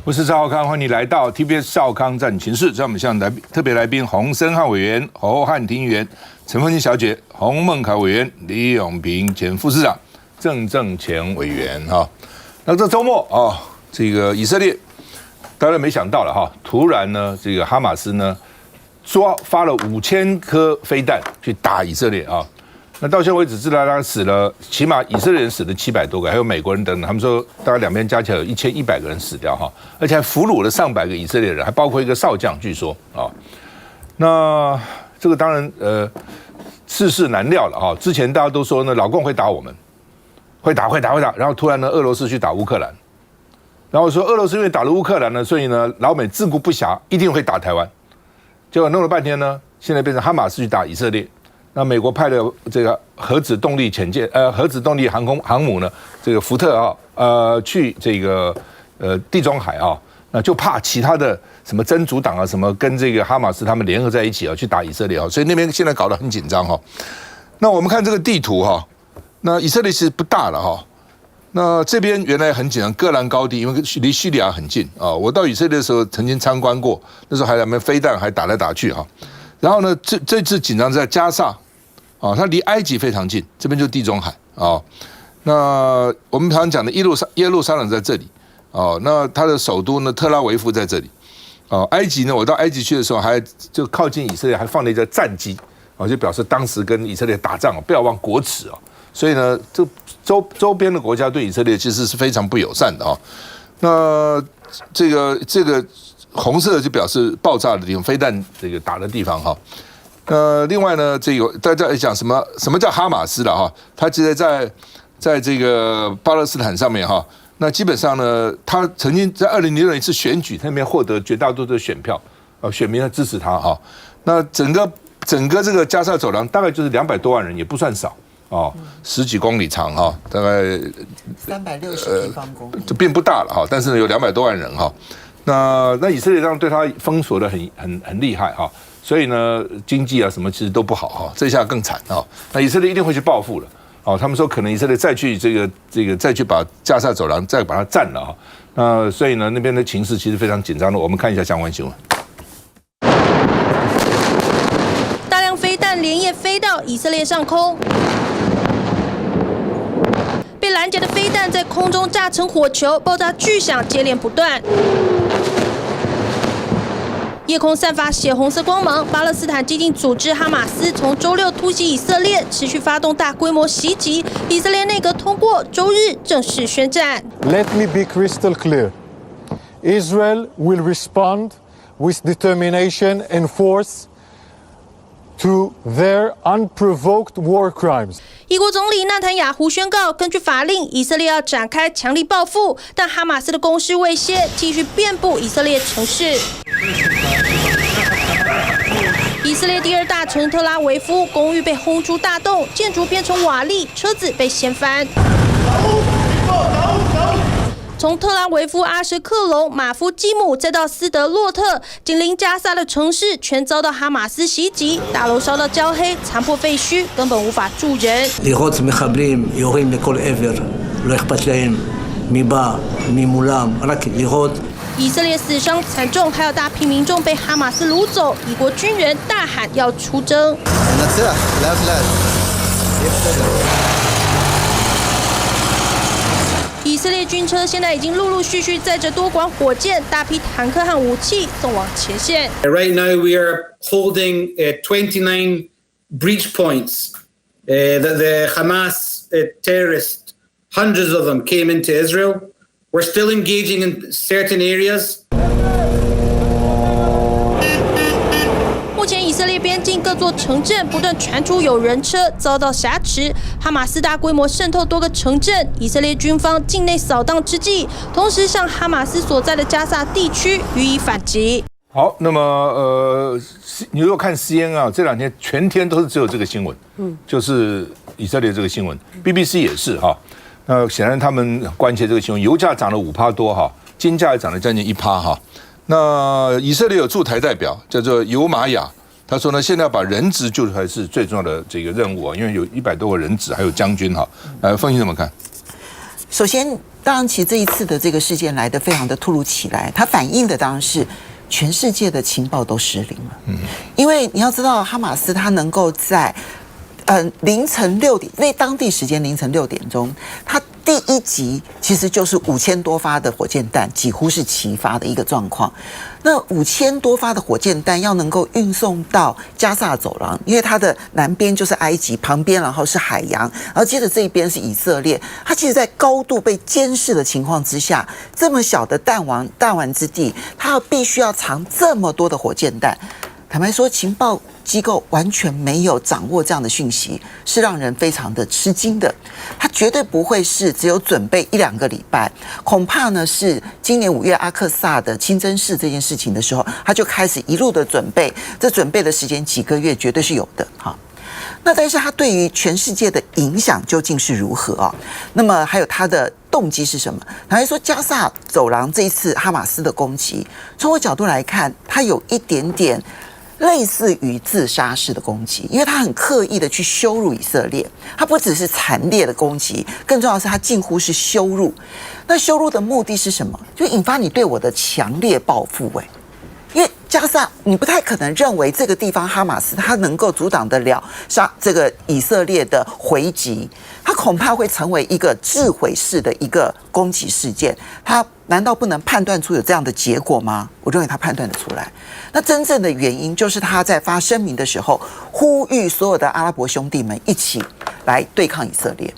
我是赵少康，欢迎你来到 TBS 少康战情室。在我们现场特别来宾洪申翰委员、侯汉廷议员、陈凤馨小姐、洪孟凯委员、李永平前副市长、郑正前委员哈。那这周末啊，这个以色列当然没想到了哈，突然呢，这个哈马斯呢发了5000颗飞弹去打以色列啊。那到现在为止，至少他死了，起码以色列人死了700多个，还有美国人等等。他们说，大概两边加起来有1100个人死掉哈，而且还俘虏了上百个以色列人，还包括一个少将，据说啊。那这个当然世事难料了哈。之前大家都说呢，老共会打我们，会打，然后突然呢，俄罗斯去打乌克兰，然后说俄罗斯因为打了乌克兰呢，所以呢，老美自顾不暇，一定会打台湾。结果弄了半天呢，现在变成哈马斯去打以色列。那美国派的这个核子动力潜舰，核子动力航母呢，这个福特啊，去这个地中海啊，那就怕其他的什么真主党啊，什么跟这个哈马斯他们联合在一起啊，去打以色列啊，所以那边现在搞得很紧张哈。那我们看这个地图哈，那以色列其实不大了哈。那这边原来很紧张，戈兰高地，因为离叙利亚很近啊。我到以色列的时候曾经参观过，那时候还两边飞弹还打来打去哈。然后呢，这次紧张在加萨，啊，它离埃及非常近，这边就是地中海啊。那我们常讲的耶路撒冷在这里，哦，那它的首都呢特拉维夫在这里，哦，埃及呢，我到埃及去的时候还就靠近以色列，还放了一架战机，哦，就表示当时跟以色列打仗不要忘国耻啊。所以呢，这周边的国家对以色列其实是非常不友善的啊。那这个。红色就表示爆炸的地方，飞弹这个打的地方哈。另外呢，这个大家讲什么叫哈马斯了哈？他直接在这个巴勒斯坦上面哈。那基本上呢，他曾经在2006年一次选举，他那边获得绝大多数的选票，选民支持他哈。那整个这个加沙走廊大概就是200多万人，也不算少哦，10几公里长哈，大概360平方公里，就并不大了哈。但是呢，有200多万人哈。那以色列当然对他封锁的很厉害哈，所以呢经济啊什么其实都不好哈，这下更惨哈。那以色列一定会去报复了哦，他们说可能以色列再去再去把加沙走廊再把它占了哈。那所以呢那边的情势其实非常紧张的，我们看一下相关新闻。大量飞弹连夜飞到以色列上空。被拦截的飞弹在空中炸成火球，爆炸巨响接连不断，夜空散发血红色光芒。巴勒斯坦激进组织哈马斯从周六突袭以色列，持续发动大规模袭击。以色列内阁通过周日正式宣战。Let me be crystal clear. Israel will respond with determination and force to their unprovoked war crimes. 以国总理纳坦雅胡宣告，根据法令，以色列要展开强力报复，但哈马斯的攻势未歇，继续遍布以色列城市。以色列第2大城特拉维夫公寓被轰出大洞，建筑变成瓦砾，车子被掀翻。从特拉维夫、阿什克隆、马夫基姆，再到斯德洛特，紧邻加萨的城市全遭到哈马斯袭击，大楼烧到焦黑，残破废墟，根本无法住人。לראות מחבלים יורים לכל עבר, לא אכפת להם מי בא, מי מולם, רק לראות. 以色列死伤惨重，还有大批民众被哈马斯掳走，以国军人大喊要出征。以色列军车现在已经陆陆续续载着多管火箭、大批坦克和武器送往前线。Right now we are holding 29 breach points that the Hamas terrorists, hundreds of them, came into Israel. We're still engaging in certain areas. 目前以色列边境各座城镇不断传出有人车遭到挟持，哈马斯大规模渗透多个城镇，以色列军方境内扫荡之际，同时向哈马斯所在的加萨地区予以反击。好，那么你如果看 CNN 啊，这2天全天都是只有这个新闻，就是以色列这个新闻 ，BBC 也是哈。那显然他们关切这个新闻，油价涨了5%多哈，金价也涨了将近1%哈。那以色列有驻台代表叫做尤玛雅，他说呢，现在要把人质救出来是最重要的这个任务啊，因为有100多个人质，还有将军哈。凤馨怎么看？首先，当然，其实这一次的这个事件来得非常的突如其来，它反映的当然是全世界的情报都失灵了。因为你要知道，哈马斯它能够在凌晨6点，因为当地时间凌晨6点钟，它第一集其实就是5000多发的火箭弹，几乎是齐发的一个状况。那5000多发的火箭弹要能够运送到加萨走廊，因为它的南边就是埃及，旁边然后是海洋，然后接着这一边是以色列。它其实在高度被监视的情况之下，这么小的弹丸之地，它必须要藏这么多的火箭弹。坦白说，情报机构完全没有掌握这样的讯息，是让人非常的吃惊的。他绝对不会是只有准备1-2个礼拜，恐怕呢是今年5月阿克萨的清真寺这件事情的时候，他就开始一路的准备，这准备的时间几个月绝对是有的哈。那但是他对于全世界的影响究竟是如何啊？那么还有他的动机是什么？他还说加萨走廊这一次哈马斯的攻击，从我角度来看，它有一点点类似于自杀式的攻击，因为他很刻意的去羞辱以色列，他不只是惨烈的攻击，更重要的是他近乎是羞辱。那羞辱的目的是什么？就引发你对我的强烈报复。因为加萨，你不太可能认为这个地方哈马斯他能够阻挡得了这个以色列的回击，他恐怕会成为一个自毁式的一个攻击事件。他难道不能判断出有这样的结果吗？我认为他判断得出来。那真正的原因就是他在发声明的时候，呼吁所有的阿拉伯兄弟们一起来对抗以色列。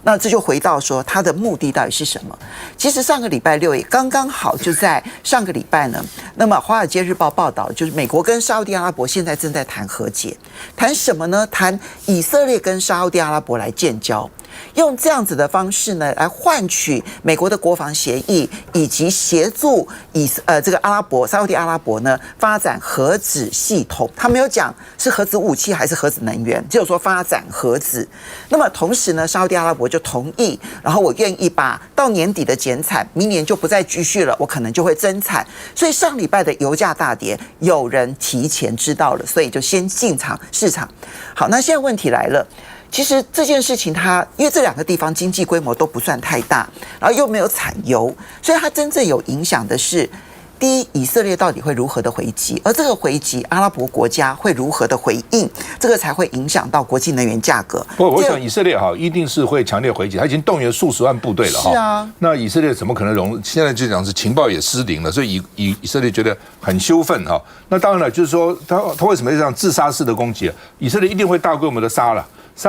那这就回到说他的目的到底是什么？其实上个礼拜6也刚刚好就在上个礼拜呢，那么《华尔街日报》报道，就是美国跟沙烏地阿拉伯现在正在谈和解，谈什么呢？谈以色列跟沙烏地阿拉伯来建交。用这样子的方式呢，来换取美国的国防协议，以及协助这个沙烏地阿拉伯呢发展核子系统。他没有讲是核子武器还是核子能源，只有说发展核子。那么同时呢，沙烏地阿拉伯就同意，然后我愿意把到年底的减产，明年就不再继续了，我可能就会增产。所以上礼拜的油价大跌，有人提前知道了，所以就先进场市场。好，那现在问题来了。其实这件事情因为这2个地方经济规模都不算太大，然后又没有产油，所以它真正有影响的是，第一，以色列到底会如何的回击，而这个回击阿拉伯国家会如何的回应，这个才会影响到国际能源价格。我想以色列一定是会强烈回击，他已经动员数十万部队了。是啊，那以色列怎么可能现在就讲是情报也失灵了，所以以色列觉得很羞愤哈。那当然了，就是说他为什么要这样自杀式的攻击？以色列一定会大规模的杀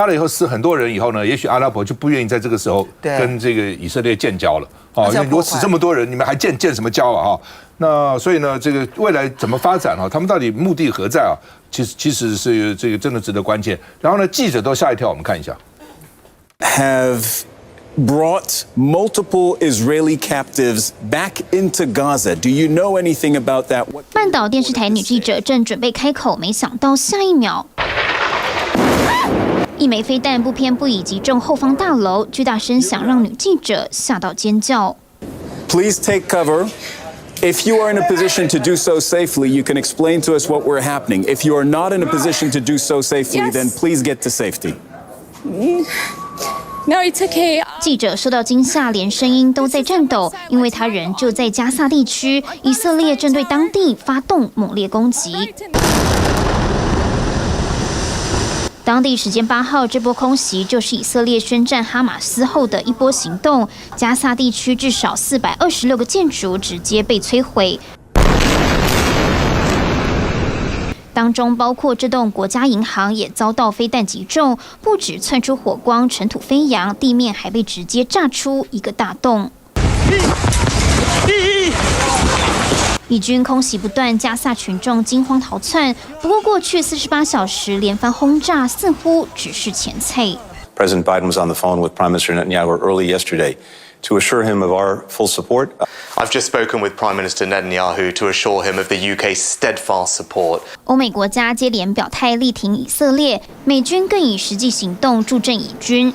了以后死很多人以后呢，也许阿拉伯就不愿意在这个时候跟这个以色列建交了。因为如果死这么多人，你们还建什么交啊？那所以呢，这个未来怎么发展他们到底目的何在啊？其实是这个真的值得关切。然后呢，记者都吓一跳，我们看一下。Have brought multiple Israeli captives back into Gaza. Do you know anything about that? 半岛电视台女记者正准备开口，没想到下一秒。一枚飞弹不偏不倚击中后方大楼，巨大声响让女记者吓到尖叫。Please take cover. If you are in a position to do so safely, you can explain to us what we're happening. If you are not in a position to do so safely, then please get to safety. No, it's okay. 记者受到惊吓，连声音都在颤抖，因为他人就在加萨地区，以色列正对当地发动猛烈攻击。当地时间8号，这波空袭就是以色列宣战哈马斯后的一波行动。加萨地区至少426个建筑直接被摧毁，当中包括这栋国家银行也遭到飞弹击中，不止窜出火光，尘土飞扬，地面还被直接炸出一个大洞。以军空袭不断，加萨群众惊慌逃窜。不过，过去48小时连番轰炸似乎只是前菜。President Biden was on the phone with Prime Minister Netanyahu early yesterday to assure him of our full support. I've just spoken with Prime Minister Netanyahu to assure him of the UK's steadfast support. 欧美国家接连表态力挺以色列，美军更以实际行动助阵以军。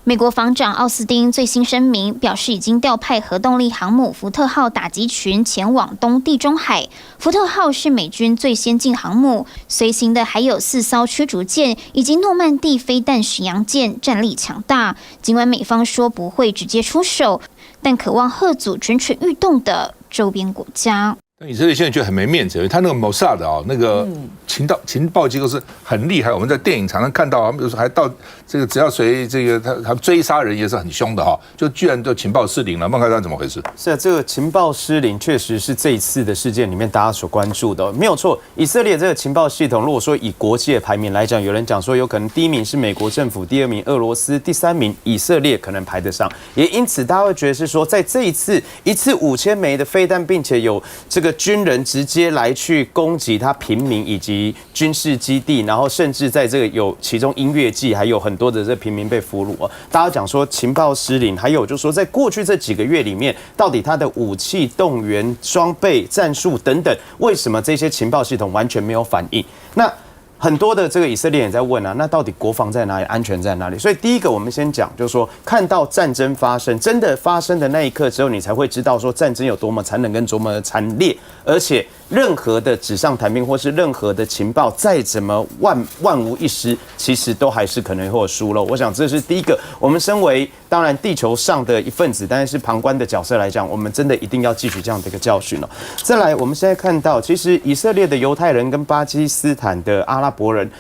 美国防长奥斯汀最新声明表示，已经调派核动力航母福特号打击群前往东地中海。福特号是美军最先进航母，随行的还有4艘驱逐舰以及诺曼底飞弹巡洋舰，战力强大。尽管美方说不会直接出手，但渴望吓阻蠢蠢欲动的周边国家。以色列现在觉得很没面子，因为他那个 Mossad 啊，那个情报机构是很厉害。我们在电影常常看到，他们有时候还到这个只要随这个他追杀人也是很凶的哈，就居然就情报失灵了。孟开山怎么回事？是啊，这个情报失灵确实是这一次的事件里面大家所关注的，没有错。以色列这个情报系统，如果说以国际的排名来讲，有人讲说有可能第1名是美国政府，第2名俄罗斯，第3名以色列可能排得上。也因此大家会觉得是说，在这一次5000枚的飞弹，并且有这个军人直接来去攻击他平民以及军事基地，然后甚至在这个有其中音乐季还有很多的这平民被俘虏哦。大家讲说情报失灵，还有就是说在过去这几个月里面，到底他的武器动员、装备、战术等等，为什么这些情报系统完全没有反应？那很多的这个以色列也在问啊，那到底国防在哪里，安全在哪里？所以第一个我们先讲，就是说看到战争发生，真的发生的那一刻之后，你才会知道说战争有多么残忍跟多么惨烈，而且任何的纸上谈兵或是任何的情报再怎么万无一失，其实都还是可能会有疏漏。我想这是第一个，我们身为当然地球上的一份子，但是旁观的角色来讲，我们真的一定要汲取这样的一个教训了。再来，我们现在看到，其实以色列的犹太人跟巴基斯坦的阿拉伯人，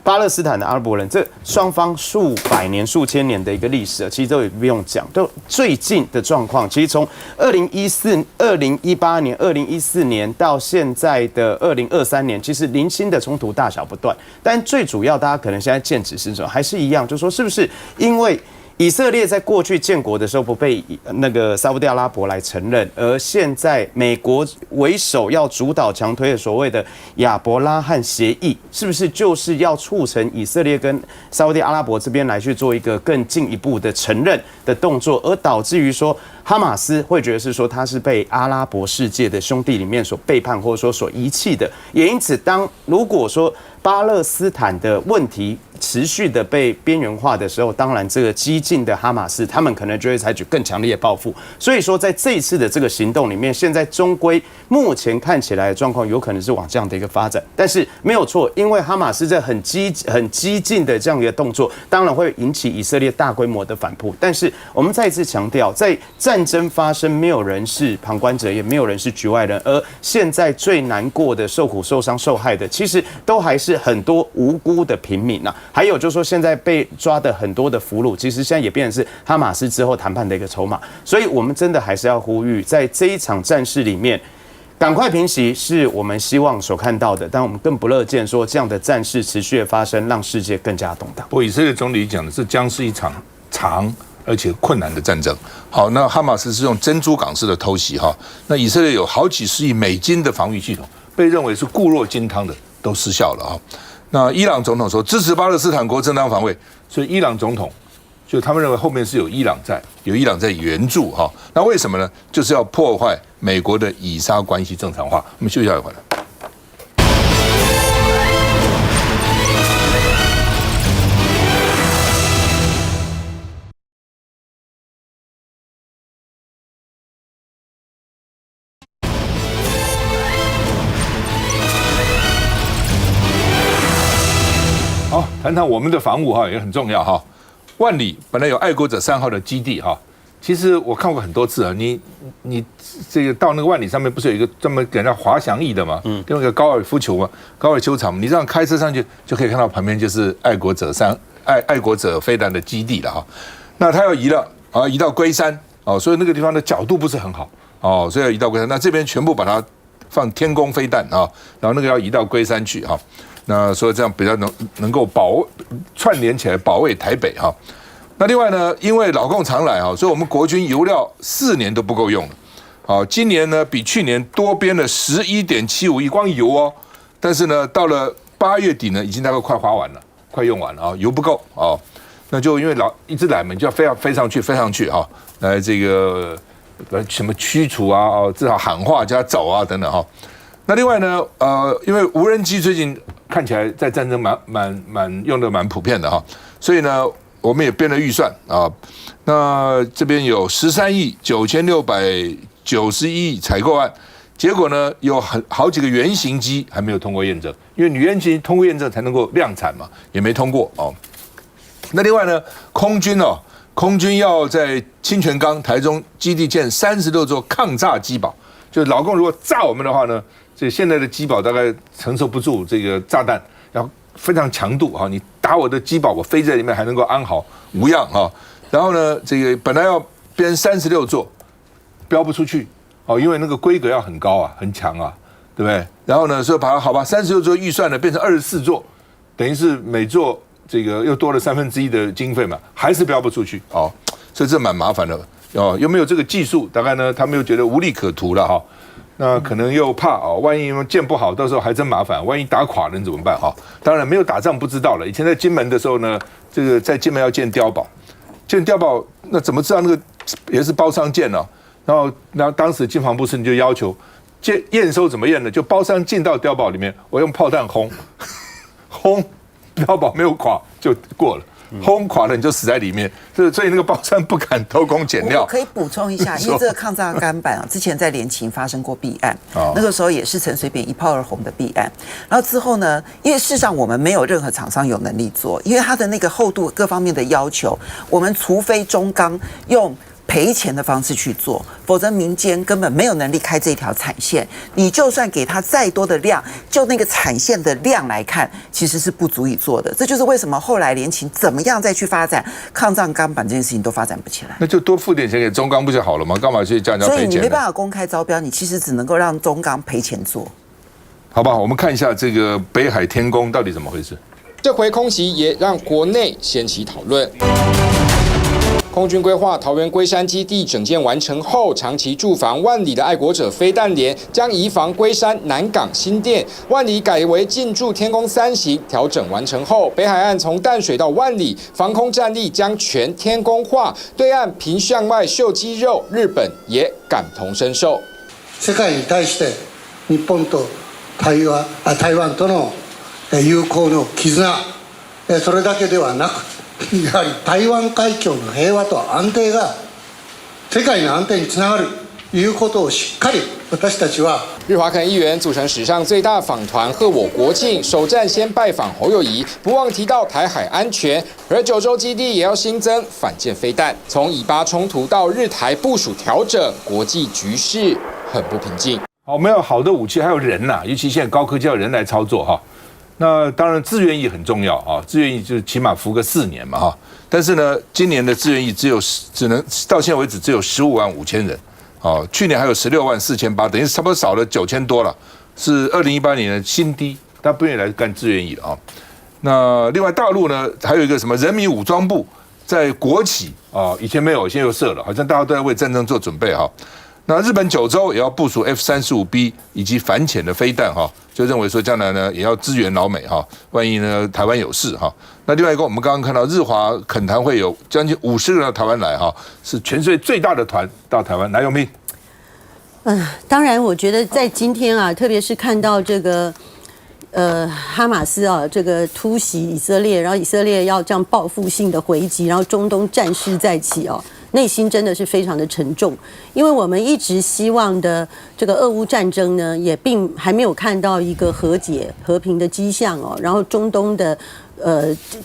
巴勒斯坦的阿拉伯人，这双方数百年、数千年的一个历史，其实都也不用讲。都最近的状况，其实从2018年、2014年到现在的2023年，其实零星的冲突大小不断。但最主要，大家可能现在见指是什么？还是一样，就是说是不是因为以色列在过去建国的时候不被那个沙烏地阿拉伯来承认，而现在美国为首要主导强推的所谓的亚伯拉罕协议，是不是就是要促成以色列跟沙烏地阿拉伯这边来去做一个更进一步的承认的动作，而导致于说哈马斯会觉得是说他是被阿拉伯世界的兄弟里面所背叛或者说所遗弃的，也因此如果说巴勒斯坦的问题持续的被边缘化的时候，当然这个激进的哈马斯他们可能就会采取更强烈的报复。所以说在这一次的这个行动里面，现在终归目前看起来的状况有可能是往这样的一个发展，但是没有错，因为哈马斯这很激进的这样一个动作，当然会引起以色列大规模的反扑。但是我们再一次强调，在战争发生，没有人是旁观者，也没有人是局外人，而现在最难过的、受苦受伤、受害的，其实都还是很多无辜的平民啊。还有就是说，现在被抓的很多的俘虏，其实现在也变成是哈马斯之后谈判的一个筹码。所以，我们真的还是要呼吁，在这一场战事里面，赶快平息是我们希望所看到的，但我们更不乐见说这样的战事持续的发生，让世界更加动荡。不过，以色列总理讲的是将是一场长而且困难的战争。好，那哈马斯是用珍珠港式的偷袭哈，那以色列有好几十亿美金的防御系统，被认为是固若金汤的，都失效了哈。那伊朗总统说支持巴勒斯坦国正当防卫，所以伊朗总统就他们认为后面是有伊朗在援助哈。那为什么呢？就是要破坏美国的以沙关系正常化。我们休息一下，回来。好，谈谈我们的防务哈，也很重要哈。万里本来有爱国者3号的基地哈，其实我看过很多次啊。你这个到那个万里上面不是有一个专门给人家滑翔翼的吗？另外一个高尔夫球嘛，高尔夫球场，你这样开车上去就可以看到旁边就是爱国者飞弹的基地了哈。那他要移了啊，移到龟山哦，所以那个地方的角度不是很好哦，所以要移到龟山。那这边全部把它放天宫飞弹啊，然后那个要移到龟山去哈。那所以这样比较能够串联起来保卫台北哈。那另外呢，因为老共常来哈，所以我们国军油料4年都不够用了。好，今年呢比去年多编了11.75亿，光油哦。但是呢，到了8月底呢，已经大概快花完了，快用完了啊，油不够哦。那就因为一直来嘛，就要飞上去哈，来这个什么驱除啊，至少喊话叫他走啊等等哈。那另外呢，因为无人机最近看起来在战争用的蛮普遍的哈，所以呢，我们也编了预算啊，那这边有13亿9691亿采购案，结果呢有好几个原型机还没有通过验证，因为女原型通过验证才能够量产嘛，也没通过哦。那另外呢，空军要在清泉岗台中基地建36座抗炸机堡，就是老共如果炸我们的话呢，这现在的机堡大概承受不住这个炸弹，然后非常强度哈，你打我的机堡，我飞在里面还能够安好无恙哈。然后呢，这个本来要编36座，标不出去哦，因为那个规格要很高啊，很强啊，对不对？然后呢，说把好吧，36座预算呢变成24座，等于是每座这个又多了1/3的经费嘛，还是标不出去哦，所以这蛮麻烦的哦。又没有这个技术，大概呢他们又觉得无利可图了哈。那可能又怕哦，万一建不好，到时候还真麻烦。万一打垮人怎么办哈？当然没有打仗不知道了。以前在金门的时候呢，这个在金门要建碉堡，建碉堡那怎么知道那个也是包商建呢？然后当时经防部司令就要求验收怎么验呢？就包商进到碉堡里面，我用炮弹轰，碉堡没有垮就过了。轰垮了你就死在里面，所以那个包商不敢偷工减料。我可以补充一下，因为这个抗炸钢板啊，之前在联勤发生过弊案，那个时候也是陈水扁一炮而红的弊案。然后之后呢，因为事实上我们没有任何厂商有能力做，因为它的那个厚度各方面的要求，我们除非中钢用赔钱的方式去做，否则民间根本没有能力开这条产线。你就算给他再多的量，就那个产线的量来看，其实是不足以做的。这就是为什么后来联勤怎么样再去发展抗炸钢板这件事情都发展不起来。那就多付点钱给中钢不就好了吗？干嘛去叫人家赔钱？所以你没办法公开招标，你其实只能够让中钢赔钱做。好吧，我们看一下这个北海天宫到底怎么回事。这回空袭也让国内掀起讨论。空军规划桃园龟山基地整建完成后，长期驻防万里的爱国者飞弹连将移防龟山、南港、新店，万里改为进驻天宫3型。调整完成后，北海岸从淡水到万里，防空战力将全天宫化。对岸凭向外秀肌肉，日本也感同身受。世界に対して日本と台湾との友好の絆、それだけではなく。やはり台湾海峡の平和と安定が世界の安定につながるということをしっかり私たちは。日华肯议员组成史上最大访团贺我国庆，首站先拜访侯友宜，不忘提到台海安全。而九州基地也要新增反舰飞弹。从以巴冲突到日台部署调整，国际局势很不平静。好，我们要好的武器，还有人呐，尤其现在高科技要人来操作哈。那当然，志愿役很重要啊，志愿役就是起码服个4年嘛哈。但是呢，今年的志愿役只能到现在为止只有155000人，哦，去年还有164800，等于差不多少了9000多了，是2018年的新低，大家不愿意来干志愿役了啊。那另外大陆呢，还有一个什么人民武装部在国企啊，以前没有，现在又设了，好像大家都在为战争做准备哈。那日本9州也要部署 F-35B 以及反潜的飞弹哈，就认为说将来呢也要支援老美哈，万一呢台湾有事哈。那另外一个我们刚刚看到日华恳谈会有将近50个人到台湾来哈，是全世界最大的团到台湾来，永平。当然我觉得在今天啊，特别是看到这个哈马斯啊这个突袭以色列，然后以色列要这样报复性的回击，然后中东战事再起哦。内心真的是非常的沉重，因为我们一直希望的这个俄乌战争呢，也并还没有看到一个和解和平的迹象哦。然后中东的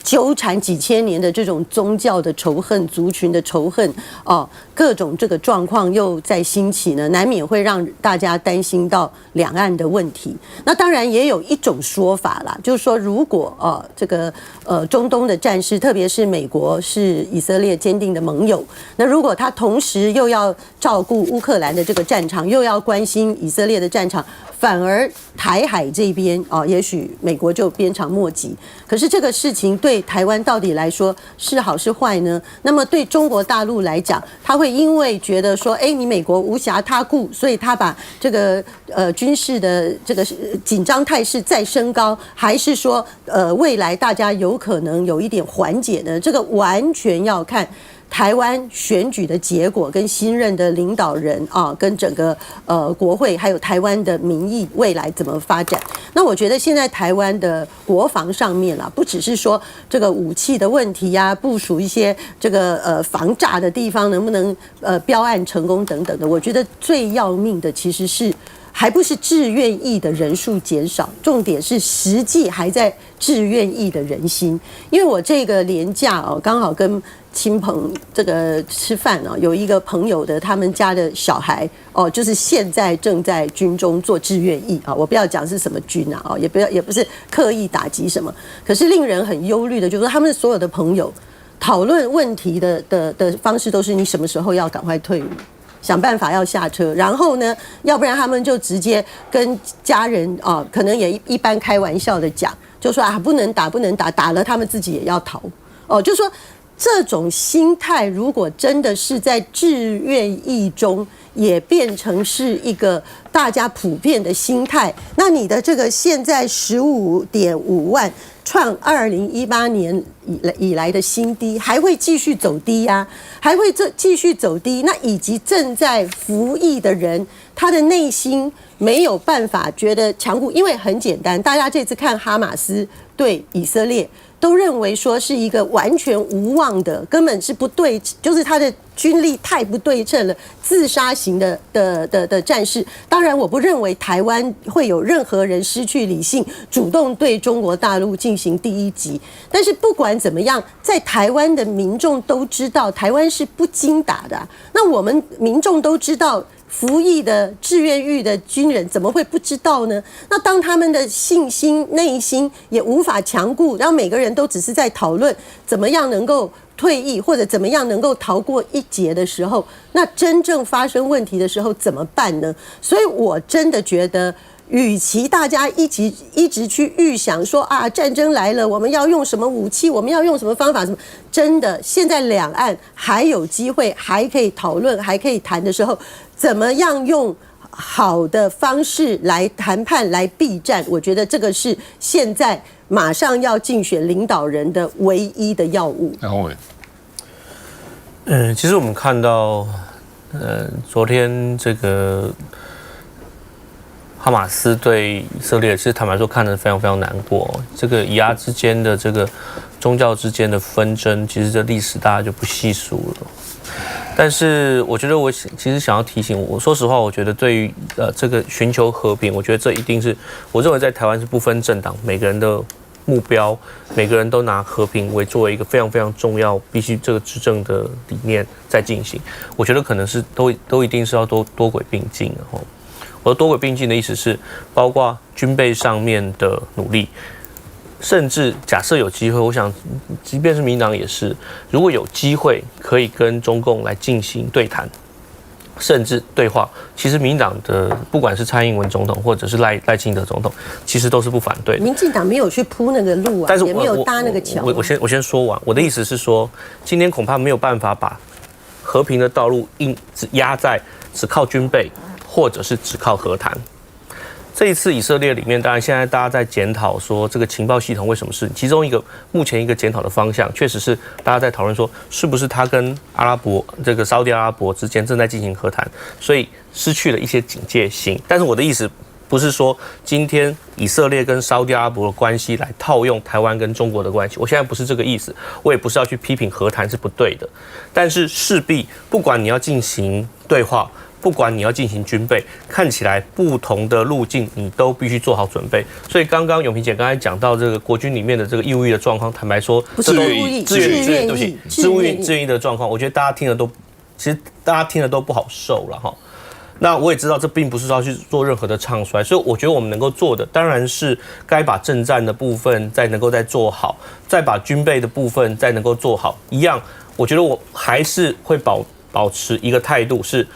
纠缠几千年的这种宗教的仇恨、族群的仇恨哦，各种这个状况又在兴起呢，难免会让大家担心到两岸的问题。那当然也有一种说法啦，就是说如果这个中东的战事，特别是美国是以色列坚定的盟友。那如果他同时又要照顾乌克兰的这个战场，又要关心以色列的战场，反而台海这边也许美国就鞭长莫及。可是这个事情对台湾到底来说是好是坏呢？那么对中国大陆来讲，他会因为觉得说，你美国无暇他顾，所以他把这个军事的这个紧张态势再升高，还是说未来大家有可能有一点缓解呢？这个完全要看台湾选举的结果跟新任的领导人啊，跟整个国会还有台湾的民意未来怎么发展。那我觉得现在台湾的国防上面啦，不只是说这个武器的问题呀，部署一些这个防炸的地方能不能标案成功等等的，我觉得最要命的其实是还不是志愿役的人数减少，重点是实际还在志愿役的人心。因为我这个连假哦，刚好跟亲朋这个吃饭哦，有一个朋友的他们家的小孩哦，就是现在正在军中做志愿役啊，我不要讲是什么军啊，也不是刻意打击什么，可是令人很忧虑的，就是说他们所有的朋友讨论问题的方式都是你什么时候要赶快退伍。想办法要下车，然后呢，要不然他们就直接跟家人啊，可能也一般开玩笑的讲，就说啊不能打，打了他们自己也要逃哦，就说这种心态，如果真的是在志愿役中也变成是一个大家普遍的心态，那你的这个现在15.5万。创2018年以来的新低，还会继续走低呀，还会继续走低。那以及正在服役的人，他的内心没有办法觉得强固，因为很简单，大家这次看哈马斯对以色列，都认为说是一个完全无望的，根本是不对，就是他的军力太不对称了，自杀型的战士。当然，我不认为台湾会有任何人失去理性，主动对中国大陆进行第一击。但是不管怎么样，在台湾的民众都知道，台湾是不经打的。那我们民众都知道。服役的志愿役的军人怎么会不知道呢？那当他们的信心、内心也无法强固，然后每个人都只是在讨论怎么样能够退役或者怎么样能够逃过一劫的时候，那真正发生问题的时候怎么办呢？所以我真的觉得。与其大家一直去预想说啊，战争来了，我们要用什么武器，我们要用什么方法，什么真的，现在两岸还有机会，还可以讨论，还可以谈的时候，怎么样用好的方式来谈判，来避战？我觉得这个是现在马上要竞选领导人的唯一的药物。然后，其实我们看到，昨天这个。哈马斯对以色列，其实坦白说看得非常非常难过。这个以阿之间的这个宗教之间的纷争，其实这历史大家就不细数了。但是我觉得我其实想要提醒我，说实话，我觉得对于这个寻求和平，我觉得这一定是我认为在台湾是不分政党，每个人的目标，每个人都拿和平作为一个非常非常重要，必须这个执政的理念在进行。我觉得可能是都一定是要多轨并进的哈。我的多轨并进的意思是，包括军备上面的努力，甚至假设有机会，我想，即便是民党也是，如果有机会可以跟中共来进行对谈，甚至对话，其实民党的不管是蔡英文总统或者是赖清德总统，其实都是不反对的。民进党没有去铺那个路啊，但是也没有搭那个桥。我先说完，我的意思是说，今天恐怕没有办法把和平的道路压在只靠军备。或者是只靠和谈。这一次以色列里面，当然现在大家在检讨说这个情报系统为什么是其中目前一个检讨的方向，确实是大家在讨论说是不是他跟这个沙特阿拉伯之间正在进行和谈，所以失去了一些警戒心。但是我的意思不是说今天以色列跟沙特阿拉伯的关系来套用台湾跟中国的关系，我现在不是这个意思，我也不是要去批评和谈是不对的，但是势必不管你要进行对话。不管你要进行军备，看起来不同的路径，你都必须做好准备。所以刚刚永平姐刚才讲到这个国军里面的这个义务役的状况，坦白说，自愿役的状况，我觉得大家听了都不好受了哈。那我也知道这并不是要去做任何的唱衰，所以我觉得我们能够做的当然是该把政战的部分再做好，再把军备的部分再能够做好。一样，我觉得我还是会保持一个态度是。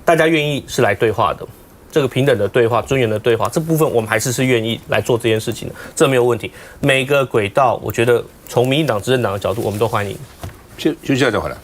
大家愿意是来对话的，这个平等的对话、尊严的对话，这部分我们还是愿意来做这件事情的，这没有问题。每个轨道，我觉得从民进党执政党的角度，我们都欢迎。休息一下再回来。